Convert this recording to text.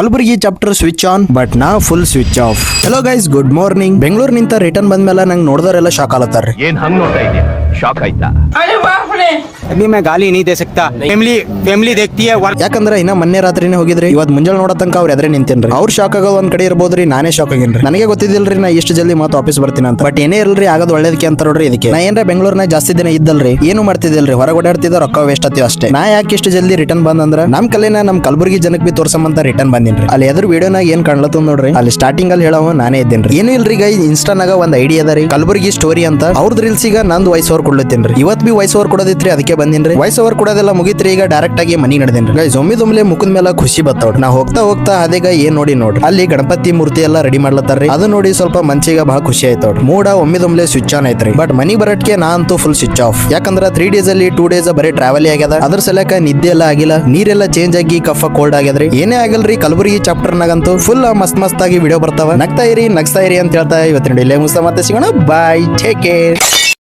Kalaburagi chapter switch on but ನಾ full switch off. Hello guys, good morning. ಬೆಂಗಳೂರಿನಿಂದ return ಬಂದ್ಮೇಲೆ ನಂಗೆ ನೋಡಿದವರೆಲ್ಲ ಶಾಕ್ ಆಲತ್ತಾರ. ಏನ್ ಹಂಗ್ ನೋಡ್ತಾ ಇದೆಯಾ? ಶಾಕ್ ಆಯ್ತಾ? अभी मैं गाली नहीं दे सकता. फैमिली देखती है. ಯಾಕಂದ್ರೆ ಇನ್ನ ಮೊನ್ನೆ ರಾತ್ರಿನೇ ಹೋಗಿದ್ರಿ, ಇವತ್ತು ಮುಂಜಾನೆ ನೋಡೋ ತನಕ ಅವ್ರ ಎದುರೇ ನಿಂತೇನ್ರಿ. ಅವ್ರು ಶಾಕ್ ಆಗೋದು ಒಂದ್ ಕಡೆ ಇರ್ಬೋದ್ರಿ, ನಾನೇ ಶಾಕ್ ಆಗೇನ್ರಿ. ನನಗೆ ಗೊತ್ತಿದ್ದಿಲ್ರಿ ನಾ ಇಷ್ಟು ಜಲ್ದಿ ಮತ್ತೆ ಆಫೀಸ್ ಬರ್ತೀನಿ ಅಂತ. ಬಟ್ ಏನೇ ಇಲ್ರಿ, ಆಗೋದು ಒಳ್ಳೇದಕ್ಕೆ ಅಂತ ನೋಡ್ರಿ. ಇದಕ್ಕೆ ನಾ ಏನ್ರ ಬೆಂಗಳೂರಿನಾಗ ಜಾಸ್ತಿ ದಿನ ಇದ್ದಲ್ರಿ, ಏನು ಮಾಡ್ತಿದ್ದಿಲ್ರಿ, ಹೊರಗೆ ಓಡಾಡ್ತಿದ್ದ ರೊಕ್ಕ ವೇಸ್ಟ್ ಆತೀವಿ ಅಷ್ಟೇ. ನಾ ಯಾಕೆ ಇಷ್ಟು ಜಲ್ದಿ ರಿಟರ್ನ್ ಬಂದಂದ್ರ ನಮ್ ಕಲೆನ ನಮ್ ಕಲಬುರಗಿ ಜನಕ್ಕೆ ಬಿ ತೋರ್ಸಮಂತ ರಿಟರ್ನ್ ಬಂದಿನ್ರಿ. ಅಲ್ಲಿ ಎದ್ರ ವಿಡಿಯೋನಾಗ ಏನ್ ಕಾಣ್ಲತ್ತ ನೋಡ್ರಿ, ಅಲ್ಲಿ ಸ್ಟಾರ್ಟಿಂಗ್ ಅಲ್ಲಿ ಹೇಳೋ ನಾನೇ ಇದ್ದೇನ್ರಿ. ಏನು ಇಲ್ರಿ ಗೈ, ಇನ್ಸ್ಟಾನಾಗ ಒಂದ್ ಐಡಿಯಾ ಅದ ರೀ, ಕಲಬುರಗಿ ಸ್ಟೋರಿ ಅಂತ. ಅವ್ರದ್ ರೀಲ್ಸ್ ಈಗ ನಂದು ವಾಯ್ಸ್ ಓವರ್ ಕೊಡ್ಲತ್ತೀನ್ರಿ. ಇವತ್ ಬಿ ವಾಯ್ಸ್ ಓವರ್ ಕೊಡೋದಿತ್ರಿ, ಅದಕ್ಕೆ ಬಂದಿನ್ರಿ. ವಾಯ್ಸ್ ಓವರ್ ಕೊಡೋದೆಲ್ಲ ಮುಗಿತ್ರಿ, ಈಗ ಡೈರೆಕ್ಟ್ ಆಗಿ ಮನಿ ನಡೆದೇನ್ರಿ. ಗೈಸ್ ಒಮ್ಮಿದೊಮ್ಲೆ ಮುಖದ ಮೇಲೆ ಖುಷಿ ಬತ್ತಾವ್ರಿ. ನಾ ಹೋಗ್ತಾ ಹೋಗ್ತಾ ಅದೇಗ ಏನ್ ನೋಡ್ರಿ, ಅಲ್ಲಿ ಗಣಪತಿ ಮೂರ್ತಿ ಎಲ್ಲ ರೆಡಿ ಮಾಡ್ಲತ್ತಾರ್ರಿ. ಅದು ನೋಡಿ ಸ್ವಲ್ಪ ಮನ್ಸಿಗೆ ಬಹಳ ಖುಷಿ ಆಯ್ತವ್ರಿ. ಮೂಡ ಒಮ್ಮಿದೊಮ್ಲೆ ಸ್ವಿಚ್ ಆನ್ ಐತ್ರಿ. ಬಟ್ ಮನಿ ಬರಟ್ಕೆ ನಾ ಅಂತೂ ಫುಲ್ ಸ್ವಿಚ್ ಆಫ್. ಯಾಕಂದ್ರ 3 ಡೇಸ್ ಅಲ್ಲಿ 2 ಡೇಸ್ ಬರೀ ಟ್ರಾವೆಲ್ ಆಗ್ಯದ. ಅದ್ರ ಸಲಕ ನಿದ್ದೆ ಎಲ್ಲ ಆಗಿಲ್ಲ, ನೀರೆಲ್ಲ ಚೇಂಜ್ ಆಗಿ ಕಫ ಕೋಲ್ಡ್ ಆಗ್ಯದ್ರಿ. ಏನೇ ಆಗಲ್ರಿ, ಕಲಬುರಗಿ ಚಾಪ್ಟರ್ ನಾಗಂತೂ ಫುಲ್ ಮಸ್ತ್ ಆಗಿ ವಿಡಿಯೋ ಬರ್ತಾವ. ನಗ್ತಾ ಇರಿ ಅಂತ ಹೇಳ್ತಾ ಇವತ್ತಿನ ಡೈಲಿ ಮುಗಿಸ್ತಾ ಮತ್ತೆ ಸಿಗೋಣ. ಬಾಯ್, ಟೇಕ್ ಕೇರ್.